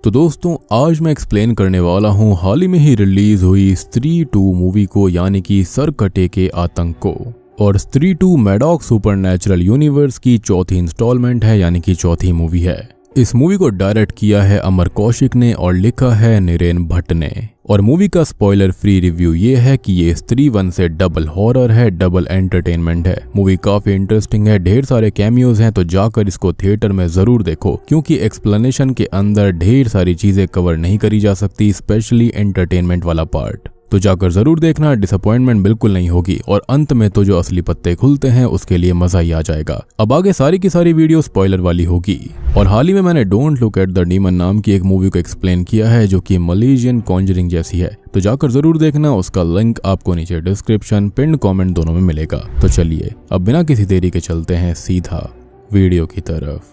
तो दोस्तों आज मैं एक्सप्लेन करने वाला हूँ हाल ही में ही रिलीज हुई स्त्री 2 मूवी को, यानी कि सरकटे के आतंक को। और स्त्री 2 मैडॉक सुपरनैचुरल यूनिवर्स की चौथी इंस्टॉलमेंट है, यानी कि चौथी मूवी है। इस मूवी को डायरेक्ट किया है अमर कौशिक ने और लिखा है निरेन भट्ट ने। और मूवी का स्पॉइलर फ्री रिव्यू ये है कि ये स्त्री 1 से डबल हॉरर है, डबल एंटरटेनमेंट है। मूवी काफी इंटरेस्टिंग है, ढेर सारे कैमियोज हैं, तो जाकर इसको थिएटर में जरूर देखो, क्योंकि एक्सप्लेनेशन के अंदर ढेर सारी चीजें कवर नहीं करी जा सकती, स्पेशली एंटरटेनमेंट वाला पार्ट। तो जाकर जरूर देखना, डिसअपॉइंटमेंट बिल्कुल नहीं होगी। और अंत में तो जो असली पत्ते खुलते हैं उसके लिए मजा ही आ जाएगा। अब आगे सारी की सारी वीडियो स्पॉइलर वाली होगी। और हाल ही में मैंने don't look at the demon नाम की एक मूवी को एक्सप्लेन किया है, जो कि मलेशियन कॉन्जरिंग जैसी है। तो जाकर जरूर देखना, उसका लिंक आपको नीचे डिस्क्रिप्शन, पिन कमेंट दोनों में मिलेगा। तो चलिए अब बिना किसी देरी के चलते हैं सीधा वीडियो की तरफ।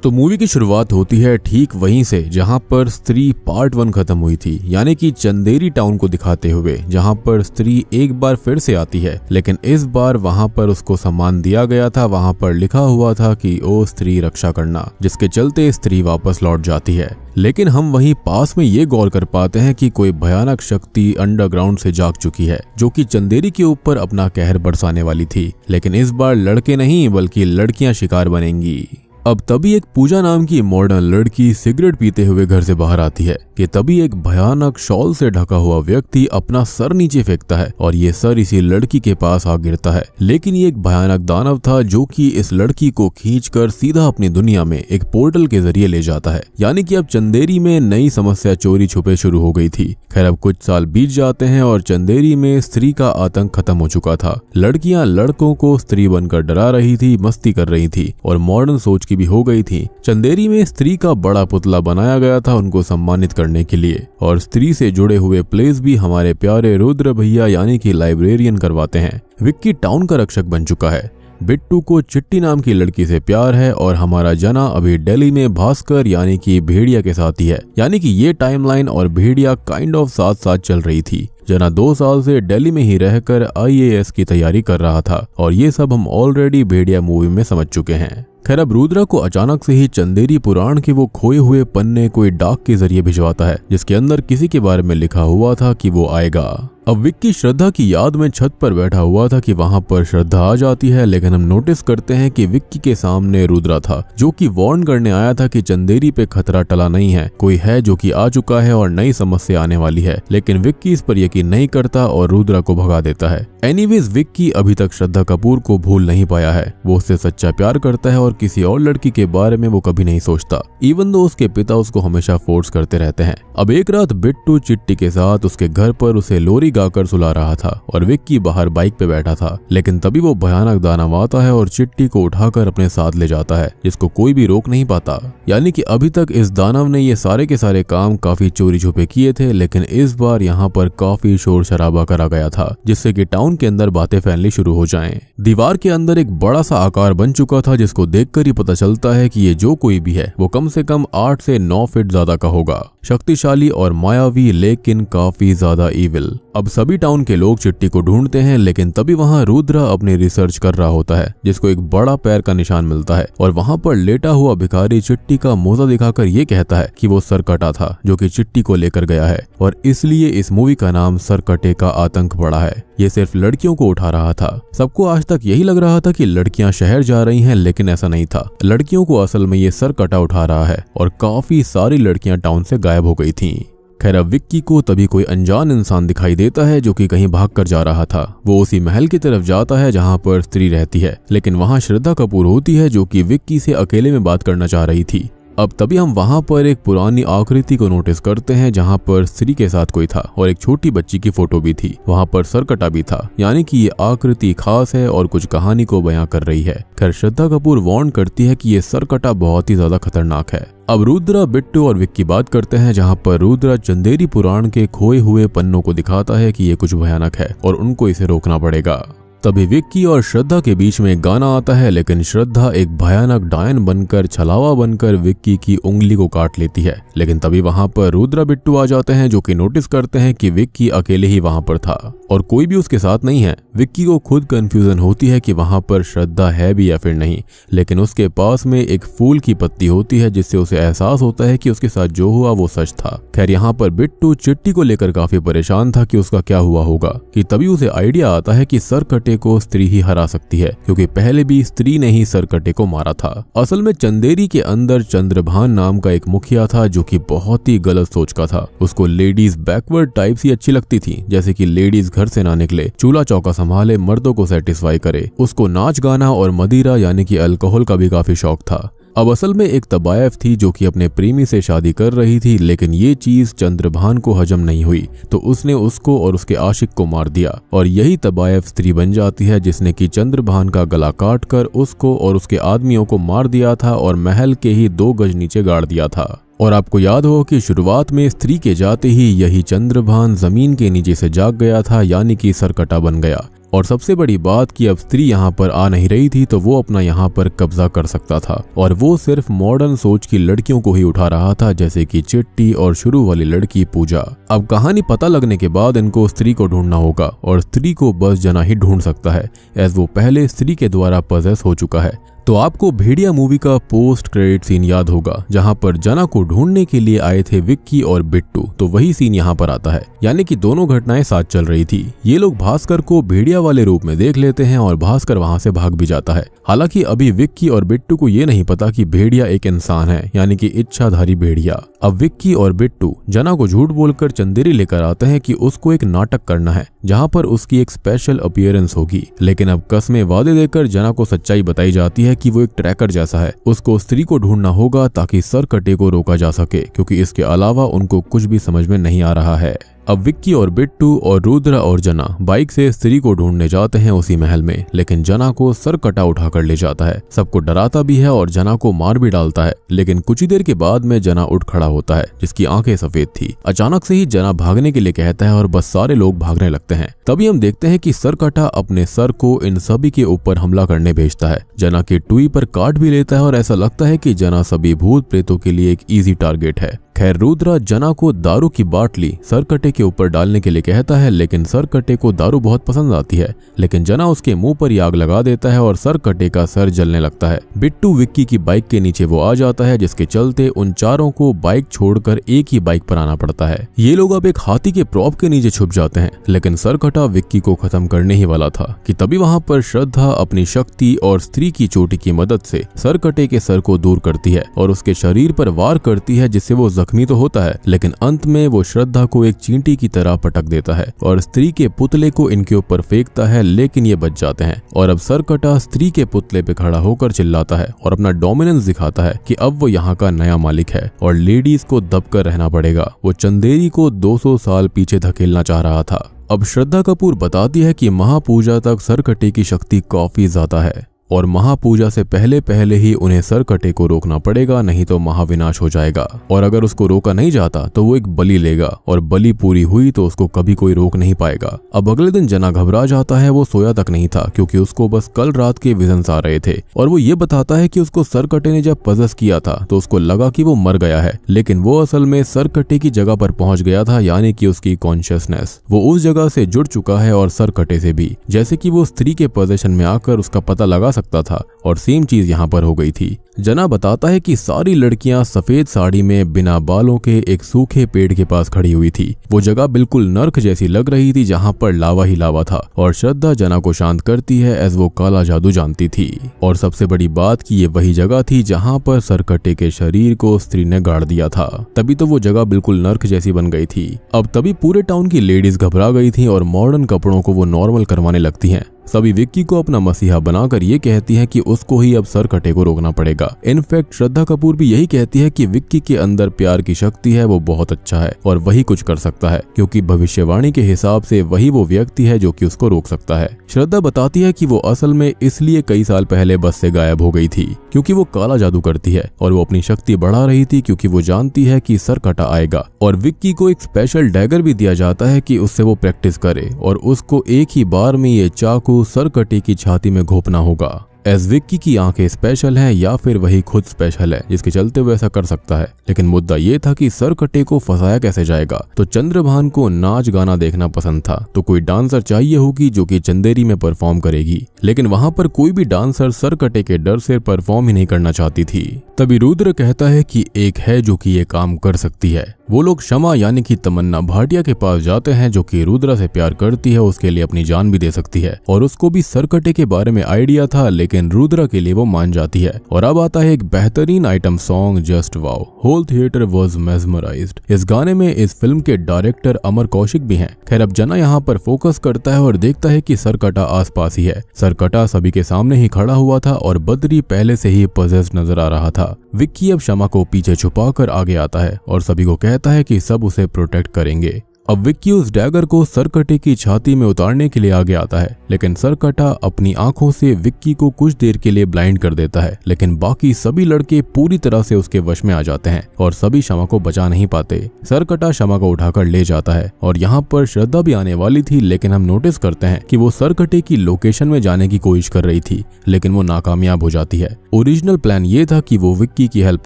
तो मूवी की शुरुआत होती है ठीक वहीं से जहां पर स्त्री पार्ट 1 खत्म हुई थी, यानी कि चंदेरी टाउन को दिखाते हुए, जहां पर स्त्री एक बार फिर से आती है। लेकिन इस बार वहां पर उसको सम्मान दिया गया था, वहां पर लिखा हुआ था कि ओ स्त्री रक्षा करना, जिसके चलते स्त्री वापस लौट जाती है। लेकिन हम वहीं पास में ये गौर कर पाते हैं कि कोई भयानक शक्ति अंडरग्राउंड से जाग चुकी है, जो कि चंदेरी के ऊपर अपना कहर बरसाने वाली थी। लेकिन इस बार लड़के नहीं बल्कि लड़कियां शिकार बनेंगी। अब तभी एक पूजा नाम की मॉडर्न लड़की सिगरेट पीते हुए घर से बाहर आती है कि तभी एक भयानक शॉल से ढका हुआ व्यक्ति अपना सर नीचे फेंकता है और ये सर इसी लड़की के पास आ गिरता है। लेकिन ये एक भयानक दानव था, जो कि इस लड़की को खींचकर सीधा अपनी दुनिया में एक पोर्टल के जरिए ले जाता है। यानी कि अब चंदेरी में नई समस्या चोरी छुपे शुरू हो गई थी। खैर अब कुछ साल बीत जाते हैं और चंदेरी में स्त्री का आतंक खत्म हो चुका था। लड़कियां लड़कों को स्त्री बनकर डरा रही थी, मस्ती कर रही थी और मॉडर्न सोच भी हो गई थी। चंदेरी में स्त्री का बड़ा पुतला बनाया गया था उनको सम्मानित करने के लिए। और स्त्री से जुड़े हुए प्लेस भी हमारे प्यारे रुद्र भैया यानी कि लाइब्रेरियन करवाते हैं। विक्की टाउन का रक्षक बन चुका है। बिट्टू को चिट्टी नाम की लड़की से प्यार है और हमारा जना अभी दिल्ली में भास्कर यानी कि भेड़िया के साथ ही है। यानी कि ये टाइमलाइन और भेड़िया काइंड ऑफ साथ साथ चल रही थी। जना 2 साल से दिल्ली में ही रहकर IAS की तैयारी कर रहा था और ये सब हम ऑलरेडी भेड़िया मूवी में समझ चुके हैं। खैर अब रुद्रा को अचानक से ही चंदेरी पुराण के वो खोए हुए पन्ने कोई डाक के जरिए भिजवाता है, जिसके अंदर किसी के बारे में लिखा हुआ था कि वो आएगा। अब विक्की श्रद्धा की याद में छत पर बैठा हुआ था कि वहां पर श्रद्धा आ जाती है। लेकिन हम नोटिस करते हैं कि विक्की के सामने रुद्रा था, जो कि वार्न करने आया था कि चंदेरी पे खतरा टला नहीं है, कोई है जो कि आ चुका है और नई समस्या आने वाली है। लेकिन विक्की इस पर यकीन नहीं करता और रुद्रा को भगा देता है। एनीवेज विक्की अभी तक श्रद्धा कपूर को भूल नहीं पाया है। वो उससे सच्चा प्यार करता है और किसी और लड़की के बारे में वो कभी नहीं सोचता, इवन दो उसके पिता उसको हमेशा फोर्स करते रहते हैं। अब एक रात बिट्टू चिट्टी के साथ उसके घर पर उसे लोरी गाकर सुला रहा था और विक्की बाहर बाइक पे बैठा था। लेकिन तभी वो भयानक दानव आता है और चिट्टी को उठाकर अपने साथ ले जाता है, जिसको कोई भी रोक नहीं पाता। यानी कि अभी तक इस दानव ने ये सारे के सारे काम काफी चोरी छुपे किए थे, लेकिन इस बार यहाँ पर काफी शोर शराबा करा गया था, जिससे कि टाउन के अंदर बातें फैलनी शुरू हो जाएं। दीवार के अंदर एक बड़ा सा आकार बन चुका था, जिसको देखकर ही पता चलता है कि ये जो कोई भी है वो कम से कम 8 से 9 फीट ज्यादा का होगा। शक्तिशाली और मायावी, लेकिन काफी ज्यादा इविल। अब सभी टाउन के लोग चिट्टी को ढूंढते हैं, लेकिन तभी वहां रुद्रा अपनी रिसर्च कर रहा होता है, जिसको एक बड़ा पैर का निशान मिलता है और वहां पर लेटा हुआ भिखारी चिट्टी का मोजा दिखाकर ये कहता है कि वो सरकटा था, जो कि चिट्टी को लेकर गया है और इसलिए इस मूवी का नाम सरकटे का आतंक पड़ा है। ये सिर्फ लड़कियों को उठा रहा था। सबको आज तक यही लग रहा था कि लड़कियां शहर जा रही हैं, लेकिन ऐसा नहीं था। लड़कियों को असल में ये सरकटा उठा रहा है और काफी सारी लड़कियां टाउन से गायब हो गई थीं। खैर अब विक्की को तभी कोई अनजान इंसान दिखाई देता है, जो कि कहीं भागकर जा रहा था। वो उसी महल की तरफ जाता है जहां पर स्त्री रहती है, लेकिन वहां श्रद्धा कपूर होती है, जो कि विक्की से अकेले में बात करना चाह रही थी। अब तभी हम वहां पर एक पुरानी आकृति को नोटिस करते हैं, जहां पर स्त्री के साथ कोई था और एक छोटी बच्ची की फोटो भी थी। वहां पर सरकटा भी था, यानी कि ये आकृति खास है और कुछ कहानी को बयां कर रही है। खैर श्रद्धा कपूर वार्न करती है कि ये सरकटा बहुत ही ज्यादा खतरनाक है। अब रुद्रा, बिट्टू और विक्की बात करते हैं, जहां पर रुद्रा चंदेरी पुराण के खोए हुए पन्नों को दिखाता है कि ये कुछ भयानक है और उनको इसे रोकना पड़ेगा। तभी विक्की और श्रद्धा के बीच में गाना आता है, लेकिन श्रद्धा एक भयानक डायन बनकर छलावा बनकर विक्की की उंगली को काट लेती है। लेकिन तभी वहां पर रुद्रा बिट्टू आ जाते हैं, जो कि नोटिस करते हैं कि विक्की अकेले ही वहां पर था और कोई भी उसके साथ नहीं है। विक्की को खुद कंफ्यूजन होती है कि वहां पर श्रद्धा है भी या फिर नहीं, लेकिन उसके पास में एक फूल की पत्ती होती है जिससे उसे एहसास होता है कि उसके साथ जो हुआ वो सच था। खैर यहाँ पर बिट्टू चिट्टी को लेकर काफी परेशान था कि उसका क्या हुआ होगा, कि तभी उसे आइडिया आता है कि सरकटे को स्त्री ही हरा सकती है, क्योंकि पहले भी स्त्री ने ही सरकटे को मारा था। असल में चंदेरी के अंदर चंद्रभान नाम का एक मुखिया था जो कि बहुत ही गलत सोच का था। उसको लेडीज बैकवर्ड टाइप ही अच्छी लगती थी, जैसे कि लेडीज घर से ना निकले, चूल्हा चौका संभाले, मर्दों को सेटिस्फाई करे। उसको नाच गाना और मदिरा यानी कि अल्कोहल का भी काफी शौक था। अब असल में एक तबायफ थी जो कि अपने प्रेमी से शादी कर रही थी, लेकिन ये चीज चंद्रभान को हजम नहीं हुई तो उसने उसको और उसके आशिक को मार दिया और यही तबायफ स्त्री बन जाती है जिसने कि चंद्रभान का गला काट कर उसको और उसके आदमियों को मार दिया था और महल के ही 2 गज नीचे गाड़ दिया था। और आपको याद हो कि शुरुआत में स्त्री के जाते ही यही चंद्रभान जमीन के नीचे से जाग गया था, यानी कि सरकटा बन गया। और सबसे बड़ी बात कि अब स्त्री यहाँ पर आ नहीं रही थी तो वो अपना यहाँ पर कब्जा कर सकता था और वो सिर्फ मॉडर्न सोच की लड़कियों को ही उठा रहा था, जैसे कि चिट्टी और शुरू वाली लड़की पूजा। अब कहानी पता लगने के बाद इनको स्त्री को ढूंढना होगा और स्त्री को बस जना ही ढूंढ सकता है, एज वो पहले स्त्री के द्वारा पजेस हो चुका है। तो आपको भेड़िया मूवी का पोस्ट क्रेडिट सीन याद होगा जहां पर जना को ढूंढने के लिए आए थे विक्की और बिट्टू, तो वही सीन यहां पर आता है, यानी कि दोनों घटनाएं साथ चल रही थी। ये लोग भास्कर को भेड़िया वाले रूप में देख लेते हैं और भास्कर वहां से भाग भी जाता है। हालांकि अभी विक्की और बिट्टू को ये नहीं पता कि भेड़िया एक इंसान है, यानी कि इच्छाधारी भेड़िया। अब विक्की और बिट्टू जना को झूठ बोलकर चंदेरी लेकर आते हैं कि उसको एक नाटक करना है जहां पर उसकी एक स्पेशल अपीयरेंस होगी, लेकिन अब कसमें वादे देकर जना को सच्चाई बताई जाती है कि वो एक ट्रैकर जैसा है। उसको स्त्री को ढूंढना होगा ताकि सरकटे को रोका जा सके, क्योंकि इसके अलावा उनको कुछ भी समझ में नहीं आ रहा है। अब विक्की और बिट्टू और रुद्रा और जना बाइक से स्त्री को ढूंढने जाते हैं उसी महल में, लेकिन जना को सरकटा उठाकर ले जाता है। सबको डराता भी है और जना को मार भी डालता है, लेकिन कुछ ही देर के बाद में जना उठ खड़ा होता है जिसकी आंखें सफेद थी। अचानक से ही जना भागने के लिए कहता है और बस सारे लोग भागने लगते हैं। तभी हम देखते हैं कि सरकटा अपने सर को इन सभी के ऊपर हमला करने भेजता है। जना के टुई पर काट भी लेता है और ऐसा लगता है कि जना सभी भूत प्रेतों के लिए एक इजी टारगेट है। खैर रुद्रा जना को दारू की बाटली सरकटे के ऊपर डालने के लिए कहता है, लेकिन सरकटे को दारू बहुत पसंद आती है, लेकिन जना उसके मुंह पर आग लगा देता है और सरकटे का सर जलने लगता है। बिट्टू विक्की की बाइक के नीचे वो आ जाता है, जिसके चलते उन चारों को बाइक छोड़कर एक ही बाइक पर आना पड़ता है। ये लोग अब एक हाथी के प्रॉप के नीचे छुप जाते हैं, लेकिन सरकटा विक्की को खत्म करने ही वाला था कि तभी वहां पर श्रद्धा अपनी शक्ति और स्त्री की चोटी की मदद से सरकटे के सर को दूर करती है और उसके शरीर पर वार करती है, जिससे वो जख्मी तो होता है, लेकिन अंत में वो श्रद्धा को एक चींटी की तरह पटक देता है और स्त्री के पुतले को इनके ऊपर फेंकता है, लेकिन ये बच जाते हैं। और अब सरकटा स्त्री के पुतले पे खड़ा होकर चिल्लाता है और अपना डोमिनेंस दिखाता है कि अब वो यहाँ का नया मालिक है और लेडीज को दबकर रहना पड़ेगा। वो चंदेरी को 200 साल पीछे धकेलना चाह रहा था। अब श्रद्धा कपूर बताती है कि महापूजा तक सरकटे की शक्ति काफी ज्यादा है और महापूजा से पहले ही उन्हें सरकटे को रोकना पड़ेगा, नहीं तो महाविनाश हो जाएगा। और अगर उसको रोका नहीं जाता तो वो एक बलि लेगा और बलि पूरी हुई तो उसको कभी कोई रोक नहीं पाएगा। अब अगले दिन जना घबरा जाता है, वो सोया तक नहीं था क्योंकि उसको बस कल रात के विजन्स आ रहे थे और वो ये बताता है कि उसको सरकटे ने जब पजस किया था तो उसको लगा कि वो मर गया है, लेकिन वो असल में सरकटे की जगह पर पहुंच गया था, यानी कि उसकी कॉन्शियसनेस वो उस जगह से जुड़ चुका है और सरकटे से भी, जैसे कि वो स्त्री के पोजीशन में आकर उसका पता लगा सकता था। और सेम चीज यहाँ पर हो गई थी। जना बताता है कि सारी लड़कियां सफेद साड़ी में बिना बालों के एक सूखे पेड़ के पास खड़ी हुई थी। वो जगह बिल्कुल नर्क जैसी लग रही थी जहाँ पर लावा ही लावा था और श्रद्धा जना को शांत करती है एज वो काला जादू जानती थी। और सबसे बड़ी बात कि ये वही जगह थी जहाँ पर सरकटे के शरीर को स्त्री ने गाड़ दिया था, तभी तो वो जगह बिल्कुल नर्क जैसी बन गई थी। अब तभी पूरे टाउन की लेडीज घबरा गई थी और मॉडर्न कपड़ों को वो नॉर्मल करवाने लगती हैं। सभी विक्की को अपना मसीहा बनाकर ये कहती हैं कि उसको ही अब सरकटे को रोकना पड़ेगा। इनफैक्ट श्रद्धा कपूर भी यही कहती है कि विक्की के अंदर प्यार की शक्ति है, वो बहुत अच्छा है और वही कुछ कर सकता है, क्योंकि भविष्यवाणी के हिसाब से वही वो व्यक्ति है जो कि उसको रोक सकता है। श्रद्धा बताती है कि वो असल में इसलिए कई साल पहले बस से गायब हो गई थी क्योंकि वो काला जादू करती है और वो अपनी शक्ति बढ़ा रही थी क्योंकि वो जानती है कि सरकटा आएगा। और विक्की को एक स्पेशल डैगर भी दिया जाता है कि उससे वो प्रैक्टिस करे और उसको एक ही बार में ये चाकू को सरकटे की छाती में घोंपना होगा। एस विक्की की आंखें स्पेशल हैं या फिर वही खुद स्पेशल है जिसके चलते वो ऐसा कर सकता है, लेकिन मुद्दा ये था कि सरकटे को फंसाया कैसे जाएगा। तो चंद्रभान को नाच गाना देखना पसंद था, तो कोई डांसर चाहिए होगी जो कि चंदेरी में परफॉर्म करेगी, लेकिन वहां पर कोई भी डांसर सरकटे के डर से परफॉर्म ही नहीं करना चाहती थी। तभी रुद्र कहता है कि एक है जो कि ये काम कर सकती है। वो लोग शमा यानी कि तमन्ना भाटिया के पास जाते हैं जो कि रुद्रा से प्यार करती है, उसके लिए अपनी जान भी दे सकती है और उसको भी सरकटे के बारे में आइडिया था, लेकिन रुद्रा के लिए वो मान जाती है। और अब आता है एक बेहतरीन item song just wow. Whole theatre was mesmerised. इस गाने में इस फिल्म के डायरेक्टर अमर कौशिक भी हैं। खैर अब जना यहाँ पर फोकस करता है और देखता है कि सरकटा आसपास ही है। सरकटा सभी के सामने ही खड़ा हुआ था और बद्री पहले से ही पजेस्ड नजर आ रहा था। विक्की अब शमा को पीछे छुपाकर आगे आता है और सभी को कहता है कि सब उसे प्रोटेक्ट करेंगे। अब विक्की उस डैगर को सरकटे की छाती में उतारने के लिए आगे आता है, लेकिन सरकटा अपनी आंखों से विक्की को कुछ देर के लिए ब्लाइंड कर देता है, लेकिन बाकी सभी लड़के पूरी तरह से उसके वश में आ जाते हैं और सभी शमा को बचा नहीं पाते। सरकटा शमा को उठाकर ले जाता है और यहाँ पर श्रद्धा भी आने वाली थी, लेकिन हम नोटिस करते हैं कि वो सरकटे की लोकेशन में जाने की कोशिश कर रही थी, लेकिन वो नाकामयाब हो जाती है। ओरिजिनल प्लान ये था कि वो विक्की की हेल्प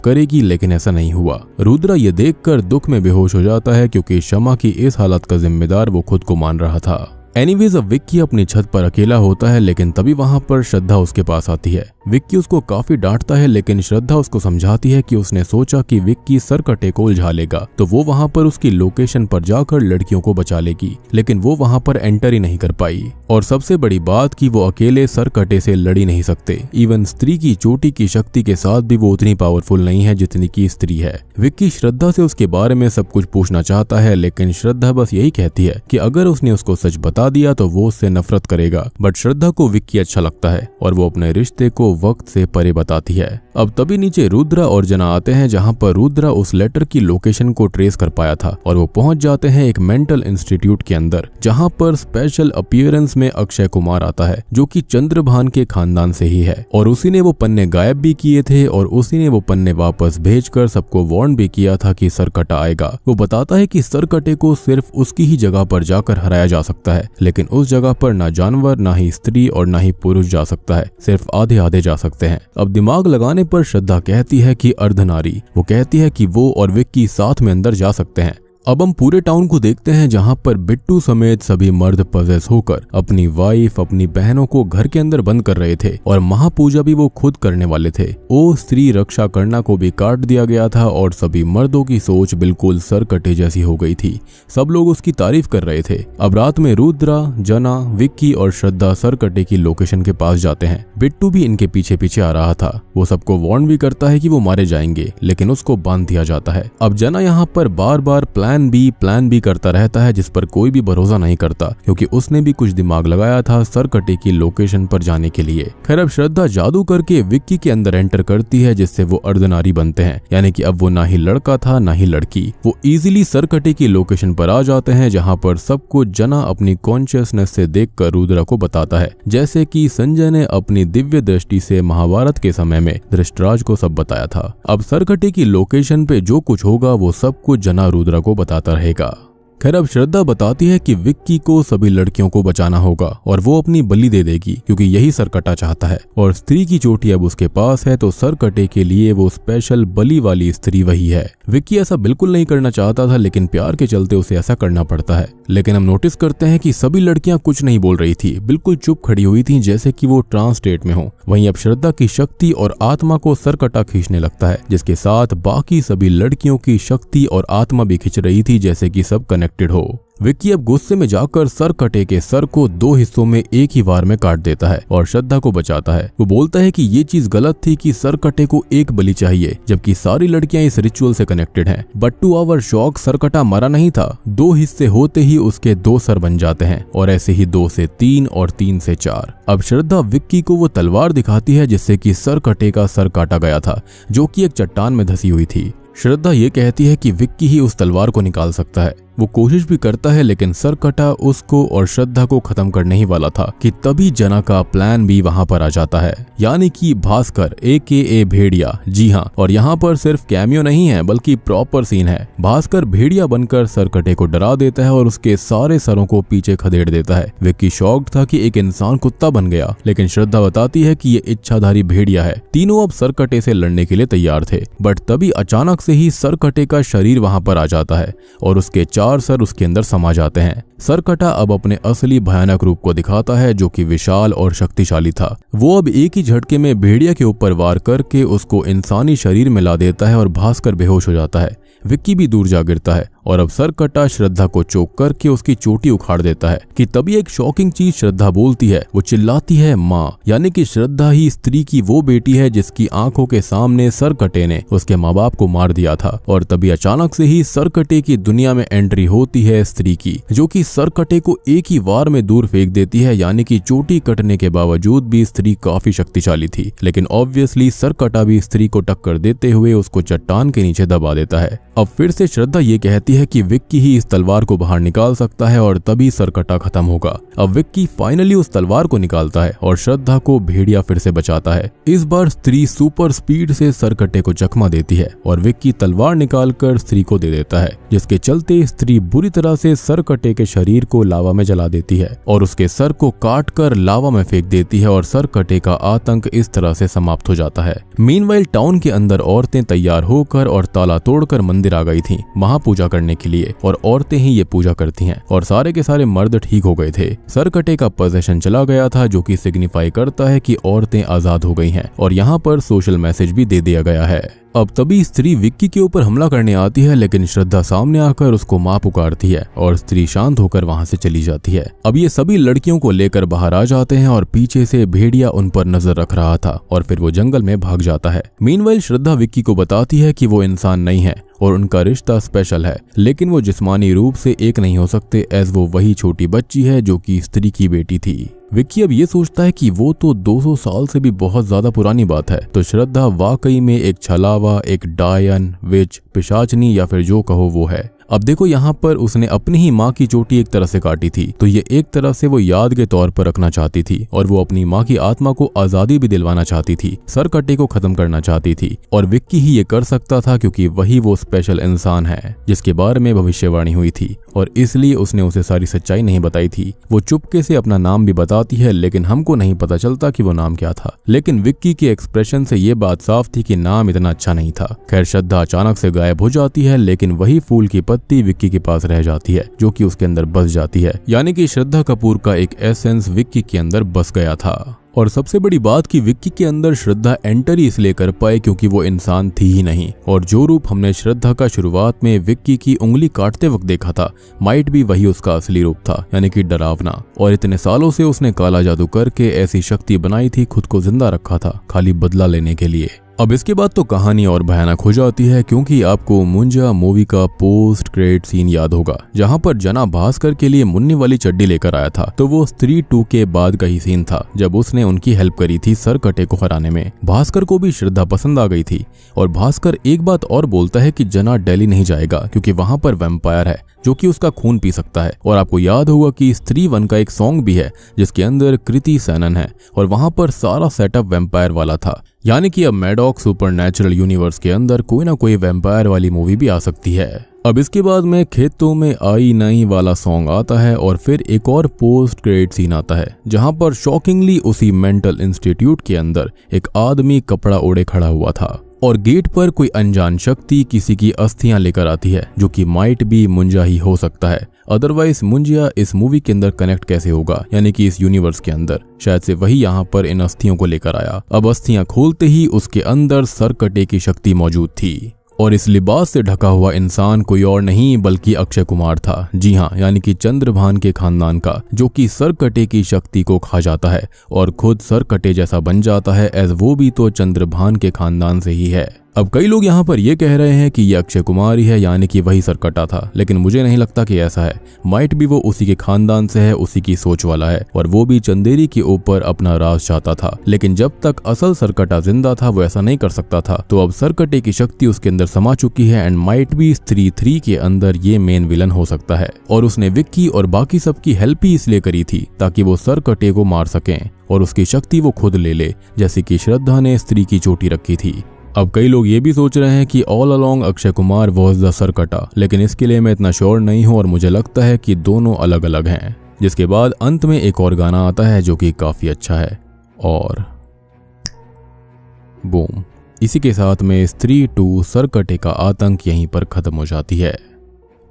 करेगी, लेकिन ऐसा नहीं हुआ। रुद्रा ये देखकर दुख में बेहोश हो जाता है क्योंकि शमा की इस हालत का जिम्मेदार वो खुद को मान रहा था। एनीवेज अब विक्की अपनी छत पर अकेला होता है, लेकिन तभी वहां पर श्रद्धा उसके पास आती है। विक्की उसको काफी डांटता है, लेकिन श्रद्धा उसको समझाती है कि उसने सोचा कि विक्की सरकटे को उलझा लेगा तो वो वहां पर उसकी लोकेशन पर जाकर लड़कियों को बचा लेगी, लेकिन वो वहां पर एंटर ही नहीं कर पाई। और सबसे बड़ी बात कि वो अकेले सरकटे से लड़ ही नहीं सकते। इवन स्त्री की चोटी की शक्ति के साथ भी वो उतनी पावरफुल नहीं है जितनी की स्त्री है। विक्की श्रद्धा से उसके बारे में सब कुछ पूछना चाहता है, लेकिन श्रद्धा बस यही कहती है कि अगर उसने उसको सच बता दिया तो वो उससे नफरत करेगा। बट श्रद्धा को विक्की अच्छा लगता है और वो अपने रिश्ते को वक्त से परे बताती है। अब तभी नीचे रुद्रा और जना आते हैं, जहां पर रुद्रा उस लेटर की लोकेशन को ट्रेस कर पाया था और वो पहुंच जाते हैं एक मेंटल इंस्टीट्यूट के अंदर, जहां पर स्पेशल अपीयरेंस में अक्षय कुमार आता है जो कि चंद्रभान के खानदान से ही है और उसी ने वो पन्ने गायब भी किए थे और उसी ने वो पन्ने वापस भेजकर सबको वार्न भी किया था कि सरकटा आएगा। वो बताता है कि सरकटे को सिर्फ उसकी ही जगह पर जाकर हराया जा सकता है, लेकिन उस जगह पर ना जानवर, ना ही स्त्री और ना ही पुरुष जा सकता है, सिर्फ आधे आधे जा सकते हैं। अब दिमाग लगाने पर श्रद्धा कहती है कि अर्धनारी, वो कहती है कि वो और विक्की साथ में अंदर जा सकते हैं। अब हम पूरे टाउन को देखते हैं जहां पर बिट्टू समेत सभी मर्द पजेस होकर अपनी वाइफ, अपनी बहनों को घर के अंदर बंद कर रहे थे और महापूजा भी वो खुद करने वाले थे। ओ स्त्री रक्षा करना को भी काट दिया गया था और सभी मर्दों की सोच बिल्कुल सरकटे जैसी हो गई थी। सब लोग उसकी तारीफ कर रहे थे। अब रात में रुद्रा, जना, विक्की और श्रद्धा सरकटे की लोकेशन के पास जाते हैं। बिट्टू भी इनके पीछे पीछे आ रहा था। वो सबको वार्न भी करता है कि वो मारे जाएंगे, लेकिन उसको बांध दिया जाता है। अब जना यहाँ पर बार बार प्लान बी करता रहता है, जिस पर कोई भी भरोसा नहीं करता क्योंकि उसने भी कुछ दिमाग लगाया था सरकटे की लोकेशन पर जाने के लिए। खैर अब श्रद्धा जादू करके विक्की के अंदर एंटर करती है, जिससे वो अर्धनारी बनते हैं, यानी कि अब वो ना ही लड़का था ना ही लड़की। वो इजीली सरकटे की लोकेशन पर आ जाते हैं, जहां पर सबको जना अपनी कॉन्शियसनेस से देखकर रुद्रा को बताता है, जैसे कि संजय ने अपनी दिव्य दृष्टि से महाभारत के समय में धृतराज को सब बताया था। अब सरकटे की लोकेशन पे जो कुछ होगा वो सब कुछ जना रुद्रा को बताता रहेगा। खैर अब श्रद्धा बताती है कि विक्की को सभी लड़कियों को बचाना होगा और वो अपनी बलि दे देगी क्योंकि यही सरकटा चाहता है और स्त्री की चोटी अब उसके पास है, तो सरकटे के लिए वो स्पेशल बलि वाली स्त्री वही है। विक्की ऐसा बिल्कुल नहीं करना चाहता था, लेकिन प्यार के चलते उसे ऐसा करना पड़ता है। लेकिन हम नोटिस करते हैं कि सभी लड़कियां कुछ नहीं बोल रही थी, बिल्कुल चुप खड़ी हुई थी, जैसे कि वो ट्रांस स्टेट में हो। वहीं अब श्रद्धा की शक्ति और आत्मा को सरकटा खींचने लगता है, जिसके साथ बाकी सभी लड़कियों की शक्ति और आत्मा भी खींच रही थी, जैसे कि सब कनेक्टेड हो। विक्की अब गुस्से में जाकर सरकटे के सर को 2 हिस्सों में एक ही बार में काट देता है और श्रद्धा को बचाता है। वो बोलता है कि ये चीज गलत थी कि सरकटे को एक बलि चाहिए, जबकि सारी लड़कियां इस रिचुअल से कनेक्टेड हैं। बट टू आवर शॉक सरकटा मरा नहीं था। 2 हिस्से होते ही उसके 2 सर बन जाते हैं और ऐसे ही 2 से 3 और 3 से 4। अब श्रद्धा विक्की को वो तलवार दिखाती है जिससे कि सरकटे का सर काटा गया था, जो कि एक चट्टान में धसी हुई थी। श्रद्धा ये कहती है कि विक्की ही उस तलवार को निकाल सकता है। वो कोशिश भी करता जाता है, लेकिन सरकटा उसको और श्रद्धा को खत्म करने ही वाला था कि तभी जना का प्लान भी वहां पर आ जाता है, यानी कि भास्कर AKA भेड़िया। जी हाँ, और यहाँ पर सिर्फ कैमियो नहीं है बल्कि प्रॉपर सीन है। भास्कर भेड़िया बनकर सरकटे को डरा देता है और उसके सारे सरों को पीछे खदेड़ देता है। विक्की शॉक्ड था कि एक इंसान कुत्ता बन गया, लेकिन श्रद्धा बताती है कि ये इच्छाधारी भेड़िया है। तीनों अब सरकटे से लड़ने के लिए तैयार थे, बट तभी अचानक से ही सरकटे का शरीर वहां पर आ जाता है और उसके 4 सर उसके अंदर समा जाते हैं। सरकटा अब अपने असली भयानक रूप को दिखाता है, जो कि विशाल और शक्तिशाली था। वो अब एक ही झटके में भेड़िया के ऊपर वार करके उसको इंसानी शरीर में ला देता है और भास्कर बेहोश हो जाता है। विक्की भी दूर जा गिरता है और अब सरकटा श्रद्धा को चोक करके उसकी चोटी उखाड़ देता है कि तभी एक शॉकिंग चीज श्रद्धा बोलती है। वो चिल्लाती है माँ, यानी कि श्रद्धा ही स्त्री की वो बेटी है जिसकी आंखों के सामने सरकटे ने उसके माँ बाप को मार दिया था। और तभी अचानक से ही सरकटे की दुनिया में एंट्री होती है स्त्री की, जो कि सरकटे को एक ही वार में दूर फेंक देती है। यानी कि चोटी कटने के बावजूद भी स्त्री काफी शक्तिशाली थी, लेकिन ऑब्वियसली सरकटा भी स्त्री को टक्कर देते हुए उसको चट्टान के नीचे दबा देता है। अब फिर से श्रद्धा ये कहती है कि विक्की ही इस तलवार को बाहर निकाल सकता है और तभी सरकटा खत्म होगा। अब विक्की फाइनली उस तलवार को निकालता है और श्रद्धा को भेड़िया फिर से बचाता है। इस बार स्त्री सुपर स्पीड से सरकटे को चकमा देती है और विक्की तलवार निकालकर स्त्री को दे देता है, जिसके चलते स्त्री बुरी तरह से सरकटे के शरीर को लावा में जला देती है और उसके सर को काट कर लावा में फेंक देती है और सरकटे का आतंक इस तरह से समाप्त हो जाता है। मीनवाइल टाउन के अंदर औरतें तैयार होकर और ताला तोड़कर मंदिर आ गई थीं महापूजा करने के लिए, और औरतें ही ये पूजा करती हैं और सारे के सारे मर्द ठीक हो गए थे। सरकटे का पोजेशन चला गया था, जो कि सिग्निफाई करता है कि औरतें आजाद हो गई हैं और यहाँ पर सोशल मैसेज भी दे दिया गया है। अब तभी स्त्री विक्की के ऊपर हमला करने आती है, लेकिन श्रद्धा सामने आकर उसको मां पुकारती है और स्त्री शांत होकर वहां से चली जाती है। अब ये सभी लड़कियों को लेकर बाहर आ जाते हैं और पीछे से भेड़िया उन पर नजर रख रहा था और फिर वो जंगल में भाग जाता है। मीनवाइल श्रद्धा विक्की को बताती है कि वो इंसान नहीं है और उनका रिश्ता स्पेशल है, लेकिन वो जिस्मानी रूप से एक नहीं हो सकते, एज वो वही छोटी बच्ची है जो कि स्त्री की बेटी थी। विक्की अब ये सोचता है कि वो तो 200 साल से भी बहुत ज्यादा पुरानी बात है, तो श्रद्धा वाकई में एक छलावा, एक डायन, विच, पिशाचनी या फिर जो कहो वो है। अब देखो यहाँ पर उसने अपनी ही माँ की चोटी एक तरह से काटी थी, तो ये एक तरह से वो याद के तौर पर रखना चाहती थी और वो अपनी माँ की आत्मा को आजादी भी दिलवाना चाहती थी, सरकटे को खत्म करना चाहती थी। और विक्की ही ये कर सकता था क्योंकि वही वो स्पेशल इंसान है जिसके बारे में भविष्यवाणी हुई थी, और इसलिए उसने उसे सारी सच्चाई नहीं बताई थी। वो चुपके से अपना नाम भी बताती है, लेकिन हमको नहीं पता चलता कि वो नाम क्या था। लेकिन विक्की के एक्सप्रेशन से ये बात साफ थी कि नाम इतना अच्छा नहीं था। खैर, श्रद्धा अचानक से गायब हो जाती है, लेकिन वही फूल की पत्ती विक्की के पास रह जाती है, जो कि उसके अंदर बस जाती है। यानी कि श्रद्धा कपूर का एक एसेंस विक्की के अंदर बस गया था। और सबसे बड़ी बात कि विक्की के अंदर श्रद्धा एंटर ही इसलिए कर पाए क्योंकि वो इंसान थी ही नहीं, और जो रूप हमने श्रद्धा का शुरुआत में विक्की की उंगली काटते वक्त देखा था, माइट भी वही उसका असली रूप था, यानी कि डरावना। और इतने सालों से उसने काला जादू करके ऐसी शक्ति बनाई थी, खुद को जिंदा रखा था खाली बदला लेने के लिए। अब इसके बाद तो कहानी और भयानक हो जाती है, क्योंकि आपको मुंजा मूवी का पोस्ट क्रेडिट सीन याद होगा, जहां पर जना भास्कर के लिए मुन्नी वाली चड्डी लेकर आया था। तो वो स्त्री 2 के बाद का ही सीन था, जब उसने उनकी हेल्प करी थी सरकटे को हराने में। भास्कर को भी श्रद्धा पसंद आ गई थी, और भास्कर एक बात और बोलता है कि जना दिल्ली नहीं जाएगा क्योंकि वहां पर वैम्पायर है जो कि उसका खून पी सकता है। और आपको याद होगा कि स्त्री 1 का एक सॉन्ग भी है जिसके अंदर कृति सैनन है, और वहां पर सारा सेटअप वैम्पायर वाला था। यानी कि अब मैडॉक सुपरनैचुरल यूनिवर्स के अंदर कोई ना कोई वैम्पायर वाली मूवी भी आ सकती है। अब इसके बाद में खेतों में आई नहीं वाला सॉन्ग आता है, और फिर एक और पोस्ट क्रेडिट सीन आता है जहां पर शॉकिंगली उसी मेंटल इंस्टीट्यूट के अंदर एक आदमी कपड़ा ओढ़े खड़ा हुआ था, और गेट पर कोई अनजान शक्ति किसी की अस्थियां लेकर आती है, जो कि माइट भी मुंजा ही हो सकता है। अदरवाइज मुंजिया इस मूवी के अंदर कनेक्ट कैसे होगा, यानी कि इस यूनिवर्स के अंदर शायद से वही यहाँ पर इन अस्थियों को लेकर आया। अब अस्थियां खोलते ही उसके अंदर सरकटे की शक्ति मौजूद थी, और इस लिबास से ढका हुआ इंसान कोई और नहीं बल्कि अक्षय कुमार था। जी हाँ, यानी कि चंद्रभान के खानदान का, जो कि सरकटे की शक्ति को खा जाता है और खुद सरकटे जैसा बन जाता है, एज वो भी तो चंद्रभान के खानदान से ही है। अब कई लोग यहाँ पर ये कह रहे हैं कि ये अक्षय कुमार ही है, यानी कि वही सरकटा था, लेकिन मुझे नहीं लगता कि ऐसा है। माइट भी वो उसी के खानदान से है, उसी की सोच वाला है और वो भी चंदेरी के ऊपर अपना राज चाहता था। लेकिन जब तक असल सरकटा जिंदा था वो ऐसा नहीं कर सकता था। तो अब सरकटे की शक्ति उसके अंदर समा चुकी है एंड माइट भी स्त्री 3 के अंदर ये मेन विलन हो सकता है। और उसने विक्की और बाकी सबकी हेल्प ही इसलिए करी थी ताकि वो सरकटे को मार सकें और उसकी शक्ति वो खुद ले ले, जैसे कि श्रद्धा ने स्त्री की चोटी रखी थी। अब कई लोग ये भी सोच रहे हैं कि all along Akshay Kumar was the Sarkata, लेकिन इसके लिए मैं इतना श्योर नहीं हूं और मुझे लगता है कि दोनों अलग अलग हैं। जिसके बाद अंत में एक और गाना आता है जो कि काफी अच्छा है और बूम, इसी के साथ में स्त्री 2 सरकटे का आतंक यहीं पर खत्म हो जाती है।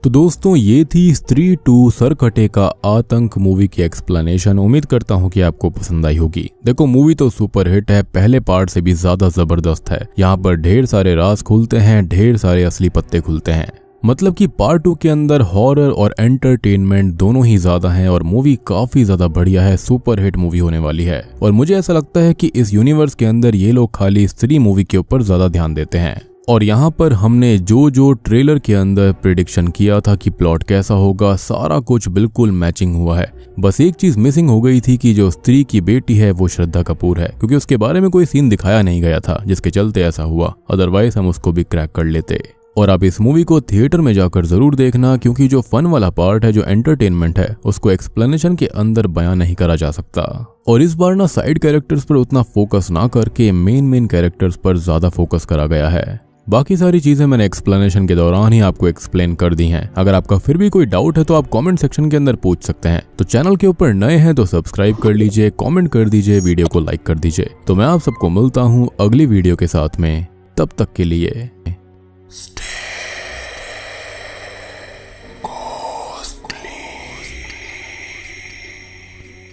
तो दोस्तों ये थी स्त्री 2 सरकटे का आतंक मूवी की एक्सप्लेनेशन। उम्मीद करता हूँ कि आपको पसंद आई होगी। देखो मूवी तो सुपर हिट है, पहले पार्ट से भी ज्यादा जबरदस्त है। यहाँ पर ढेर सारे राज खुलते हैं, ढेर सारे असली पत्ते खुलते हैं। मतलब कि पार्ट 2 के अंदर हॉरर और एंटरटेनमेंट दोनों ही ज्यादा हैं और मूवी काफी ज्यादा बढ़िया है, सुपर हिट मूवी होने वाली है। और मुझे ऐसा लगता है कि इस यूनिवर्स के अंदर ये लोग खाली स्त्री मूवी के ऊपर ज्यादा ध्यान देते हैं। और यहाँ पर हमने जो ट्रेलर के अंदर प्रेडिक्शन किया था कि प्लॉट कैसा होगा, सारा कुछ बिल्कुल मैचिंग हुआ है। बस एक चीज मिसिंग हो गई थी कि जो स्त्री की बेटी है वो श्रद्धा कपूर है, क्योंकि उसके बारे में कोई सीन दिखाया नहीं गया था जिसके चलते ऐसा हुआ। अदरवाइज हम उसको भी क्रैक कर लेते। और आप इस मूवी को थिएटर में जाकर जरूर देखना, क्योंकि जो फन वाला पार्ट है, जो एंटरटेनमेंट है, उसको एक्सप्लेनेशन के अंदर बयान नहीं करा जा सकता। और इस बार ना साइड कैरेक्टर्स पर उतना फोकस ना करके मेन कैरेक्टर्स पर ज्यादा फोकस करा गया है। बाकी सारी चीजें मैंने एक्सप्लेनेशन के दौरान ही आपको एक्सप्लेन कर दी हैं। अगर आपका फिर भी कोई डाउट है तो आप कमेंट सेक्शन के अंदर पूछ सकते हैं। तो चैनल के ऊपर नए हैं तो सब्सक्राइब कर लीजिए, कमेंट कर दीजिए, वीडियो को लाइक कर दीजिए। तो मैं आप सबको मिलता हूँ अगली वीडियो के साथ में, तब तक के लिए